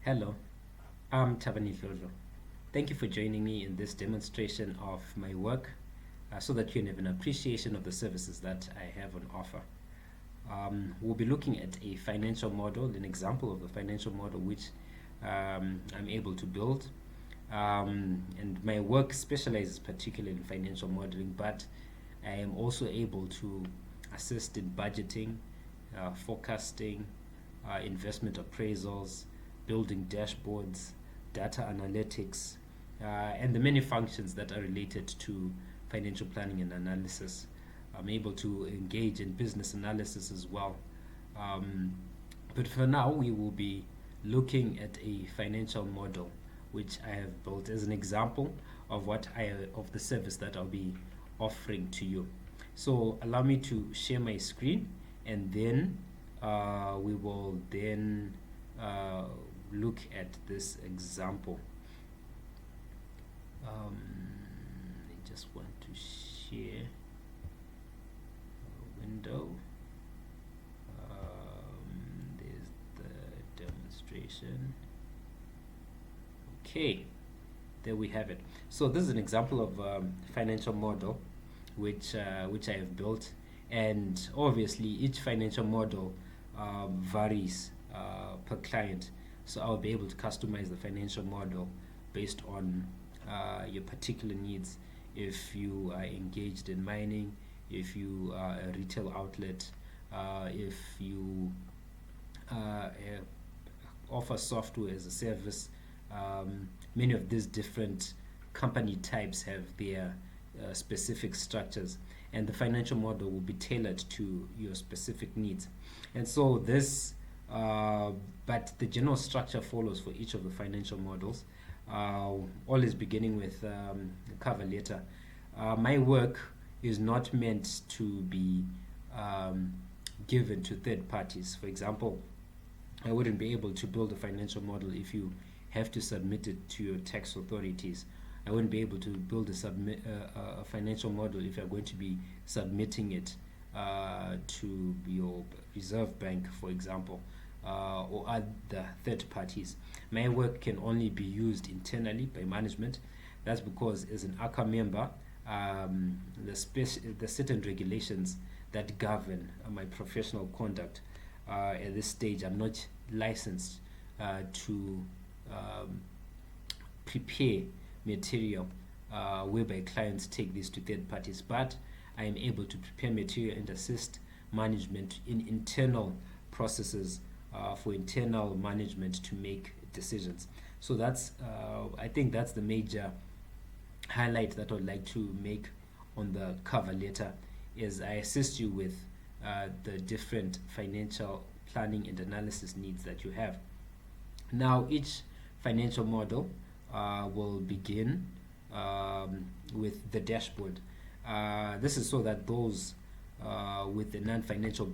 Hello, I'm Tabani Lolo. Thank you for joining me in this demonstration of my work so that you can have an appreciation of the services that I have on offer. We'll be looking at a financial model, an example of a financial model which I'm able to build. And my work specializes particularly in financial modeling, but I am also able to assist in budgeting, forecasting, investment appraisals, building dashboards, data analytics, and the many functions that are related to financial planning and analysis. I'm able to engage in business analysis as well. Um, but for now, we will be looking at a financial model which I have built as an example of of the service that I'll be offering to you. So allow me to share my screen, and then we will then uh, look at this example. I just want to share a window. There's the demonstration. Okay, there we have it. So this is an example of financial model which I have built, and obviously each financial model varies per client. So I'll be able to customize the financial model based on your particular needs. If you are engaged in mining, if you are a retail outlet, if you offer software as a service. Many of these different company types have their specific structures, and the financial model will be tailored to your specific needs. And so this, but the general structure follows for each of the financial models. Always beginning with a cover letter. My work is not meant to be um, given to third parties. For example, I wouldn't be able to build a financial model if you have to submit it to your tax authorities. I wouldn't be able to build a financial model if you're going to be submitting it to your reserve bank, for example, or other third parties. My work can only be used internally by management. That's because, as an ACA member, the certain regulations that govern my professional conduct. At this stage, I'm not licensed to um, prepare material whereby clients take this to third parties, but I am able to prepare material and assist management in internal processes for internal management to make decisions. So I think that's the major highlight that I would like to make on the cover letter is I assist you with the different financial planning and analysis needs that you have. Now, each financial model will begin with the dashboard. This is so that those with the non-financial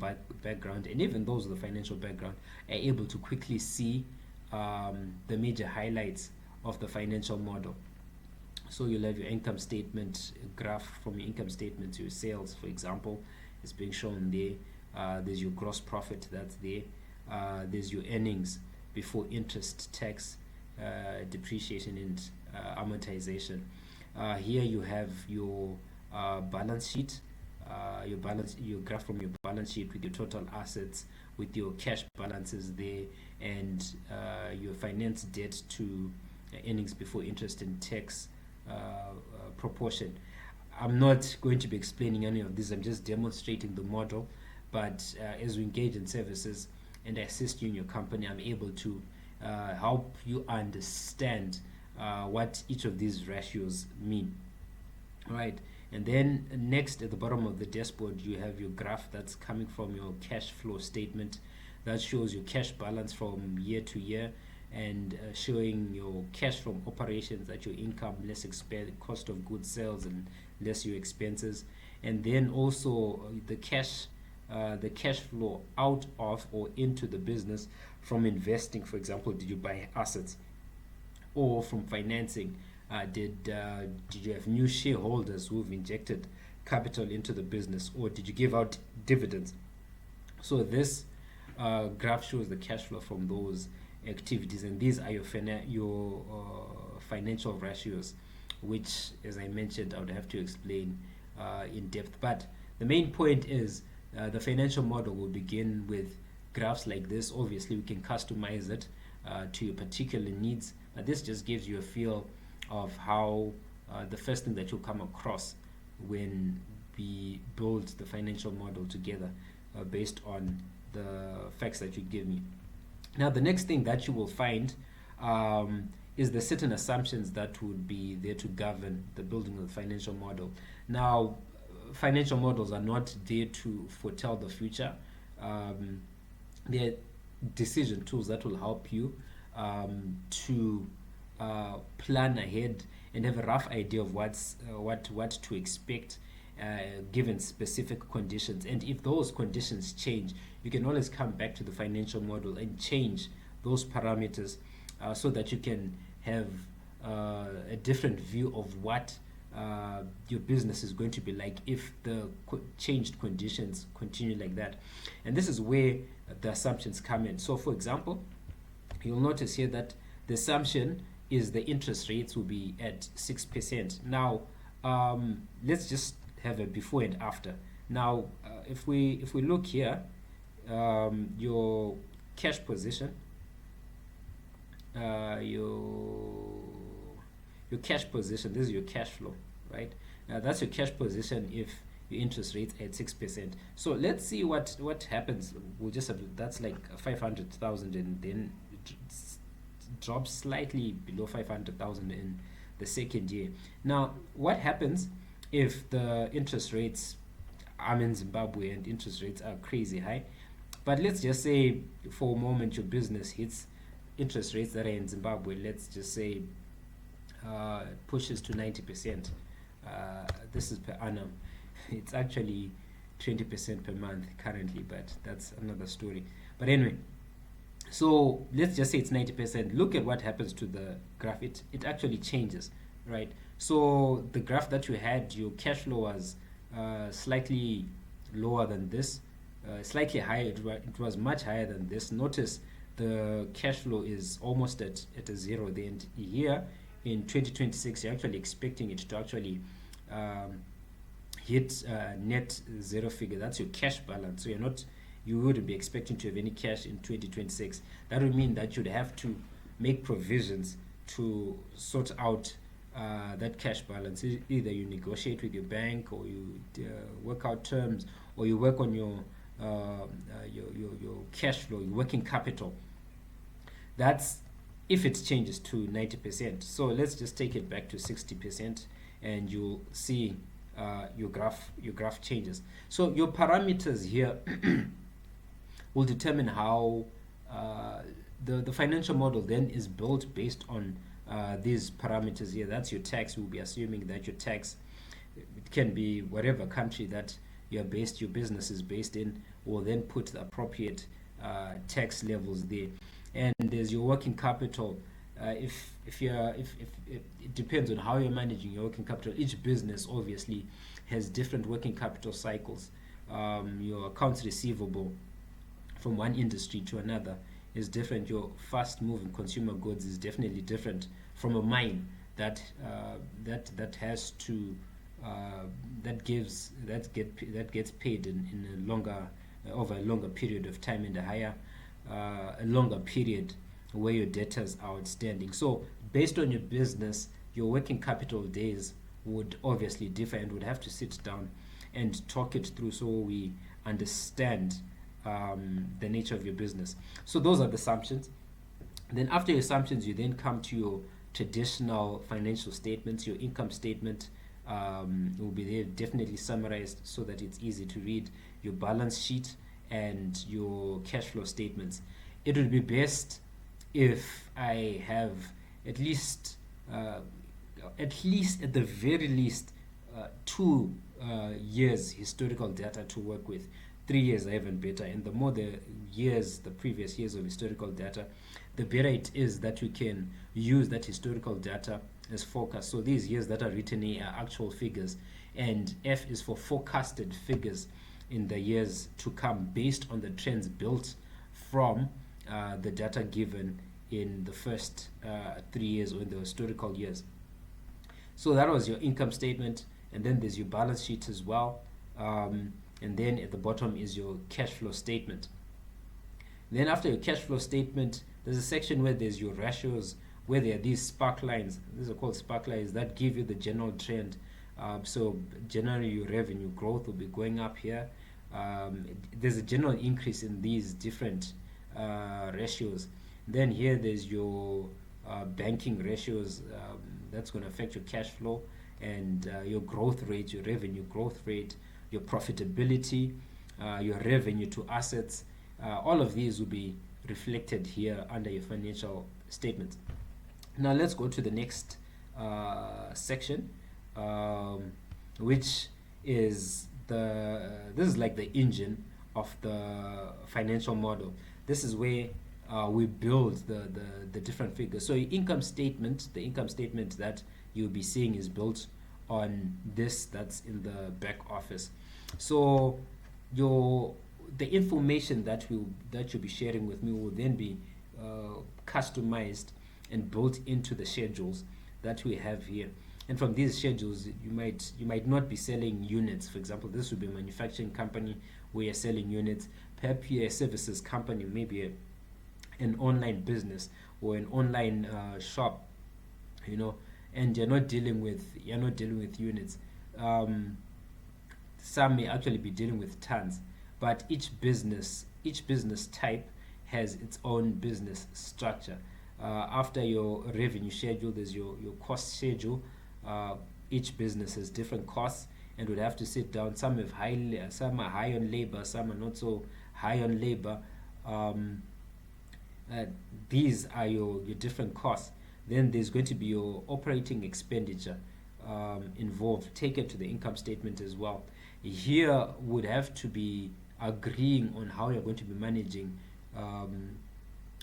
background and even those with the financial background are able to quickly see the major highlights of the financial model. So you'll have your income statement graph from your income statement to your sales, for example, is being shown there. There's your gross profit that's there. There's your earnings before interest, tax, depreciation, and amortization. Here you have your balance sheet, your graph from your balance sheet with your total assets, with your cash balances there, and your finance debt to earnings before interest and tax proportion. I'm not going to be explaining any of this. I'm just demonstrating the model. But as we engage in services and I assist you in your company, I'm able to help you understand what each of these ratios mean. All right. And then next at the bottom of the dashboard, you have your graph that's coming from your cash flow statement that shows your cash balance from year to year and showing your cash from operations, that your income less cost of goods sales and less your expenses, and then also the cash flow out of or into the business from investing. For example, did you buy assets? Or from financing, did you have new shareholders who've injected capital into the business, or did you give out dividends? So this graph shows the cash flow from those, activities, and these are your financial ratios, which, as I mentioned, I would have to explain in depth. But the main point is the financial model will begin with graphs like this. Obviously, we can customize it to your particular needs, but this just gives you a feel of how the first thing that you'll come across when we build the financial model together based on the facts that you give me. Now, the next thing that you will find is the certain assumptions that would be there to govern the building of the financial model. Now, financial models are not there to foretell the future. They're decision tools that will help you to plan ahead and have a rough idea of what to expect given specific conditions. And if those conditions change, you can always come back to the financial model and change those parameters so that you can have a different view of what your business is going to be like if the changed conditions continue like that. And this is where the assumptions come in. So, for example, you'll notice here that the assumption is the interest rates will be at 6%. Now, let's just have a before and after. Now, if we look here, your cash position, your cash position, this is your cash flow, right? Now that's your cash position if your interest rate's at 6%. So let's see what happens. We'll just have, that's like 500,000, and then it drops slightly below 500,000 in the second year. Now, what happens if the interest rates, I'm in Zimbabwe and interest rates are crazy high, but let's just say for a moment your business hits interest rates that are in Zimbabwe, let's just say pushes to 90%. This is per annum. It's actually 20% per month currently, but that's another story. But anyway, so let's just say it's 90%. Look at what happens to the graph. It actually changes, right? So the graph that you had, your cash flow was slightly lower than this, slightly higher. It was much higher than this. Notice the cash flow is almost at a zero. Then here in 2026, you're actually expecting it to actually hit net zero figure. That's your cash balance. So you wouldn't be expecting to have any cash in 2026. That would mean that you'd have to make provisions to sort out that cash balance. Either you negotiate with your bank, or you work out terms, or you work on your cash flow, your working capital. That's if it changes to 90%. So let's just take it back to 60%, and you'll see your graph changes. So your parameters here will determine how the financial model then is built based on these parameters here. That's your tax. We'll be assuming that your tax, it can be whatever country that your business is based in, will then put the appropriate tax levels there. And there's your working capital. If it depends on how you're managing your working capital. Each business obviously has different working capital cycles. Your accounts receivable from one industry to another is different. Your fast moving consumer goods is definitely different from a mine that has to that gets paid in a longer over a longer period of time, and a longer period where your debtors are outstanding. So based on your business, your working capital days would obviously differ, and would have to sit down and talk it through so we understand the nature of your business. So those are the assumptions. Then after your assumptions, you then come to your traditional financial statements. Your income statement will be there, definitely summarized so that it's easy to read. Your balance sheet and your cash flow statements. It would be best if I have at least at the very least 2 years historical data to work with. 3 years are even better, and the more the previous years of historical data, the better it is that you can use that historical data as forecast. So these years that are written here are actual figures, and F is for forecasted figures in the years to come based on the trends built from the data given in the first 3 years or in the historical years. So that was your income statement, and then there's your balance sheet as well, and then at the bottom is your cash flow statement. Then after your cash flow statement, there's a section where there's your ratios, where there are these spark lines. These are called spark lines that give you the general trend. So generally your revenue growth will be going up here. There's a general increase in these different ratios. Then here there's your banking ratios. That's going to affect your cash flow and your growth rate, your revenue growth rate, your profitability, your revenue to assets. All of these will be reflected here under your financial statements. Now let's go to the next section, which is this is like the engine of the financial model. This is where we build the different figures. So your income statement, the income statement that you'll be seeing is built on this that's in the back office. So the information that you'll be sharing with me will then be customized and built into the schedules that we have here. And from these schedules, you might not be selling units. For example, this would be a manufacturing company where you're selling units. Perhaps you're a services company, maybe an online business or an online shop, and you're not dealing with units. Some may actually be dealing with tons, but each business type has its own business structure. After your revenue schedule, there's your cost schedule. Each business has different costs and would have to sit down. Some are high on labor, some are not so high on labor. These are your different costs. Then there's going to be your operating expenditure involved. Take it to the income statement as well. Here would have to be agreeing on how you're going to be managing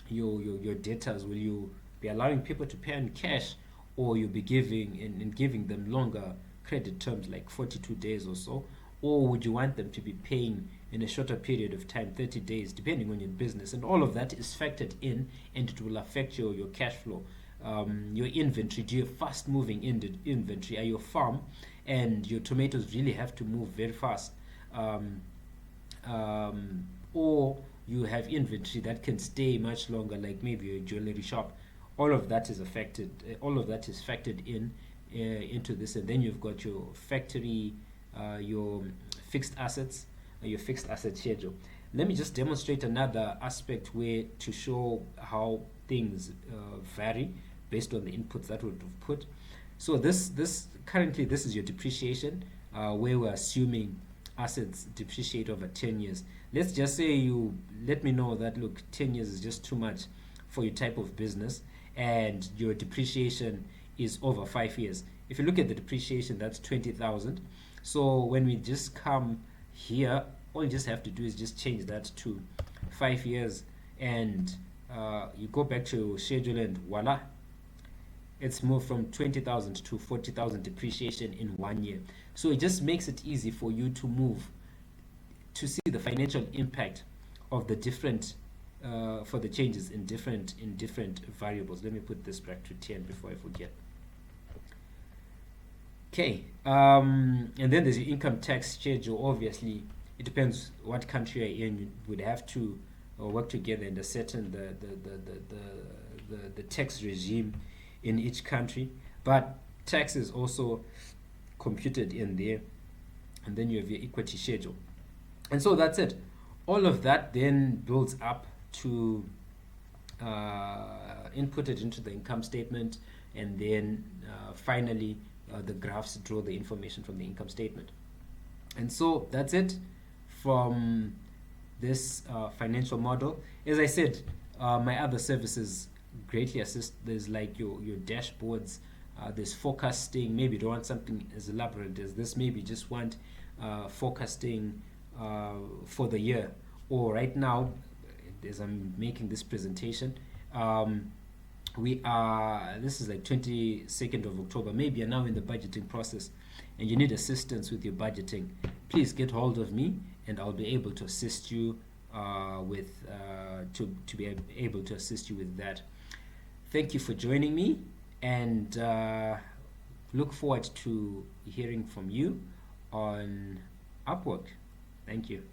your debtors. Will you be allowing people to pay in cash, or you'll be giving them longer credit terms like 42 days or so, or would you want them to be paying in a shorter period of time, 30 days, depending on your business? And all of that is factored in, and it will affect your cash flow. Your inventory, do you have fast moving inventory? Are your farm and your tomatoes really have to move very fast? Or you have inventory that can stay much longer, like maybe a jewelry shop. All of that is affected. All of that is factored into this, and then you've got your factory, your fixed assets, your fixed asset schedule. Let me just demonstrate another aspect where to show how things vary based on the inputs that we've put. So currently this is your depreciation, where we're assuming assets depreciate over 10 years. Let's just say you let me know that, look, 10 years is just too much for your type of business, and your depreciation is over 5 years. If you look at the depreciation, that's 20,000. So when we just come here, all you just have to do is just change that to 5 years, and you go back to schedule, and voila, it's moved from 20,000 to 40,000 depreciation in 1 year. So it just makes it easy for you to move to see the financial impact of the different for the changes in different variables. Let me put this back to 10 before I forget. Okay, and then there's your income tax schedule. Obviously, it depends what country you're in. You would have to work together and ascertain the tax regime in each country, but tax is also computed in there. And then you have your equity schedule, and so that's it. All of that then builds up to input it into the income statement, and then finally the graphs draw the information from the income statement. And so that's it from this financial model. As I said, my other services greatly assist. There's like your dashboards, there's forecasting. Maybe you don't want something as elaborate as this. Maybe you just want forecasting for the year, or right now as I'm making this presentation, this is like 22nd of October. Maybe you're now in the budgeting process and you need assistance with your budgeting. Please get hold of me and I'll be able to assist you with that. thank you for joining me, and look forward to hearing from you on Upwork. Thank you.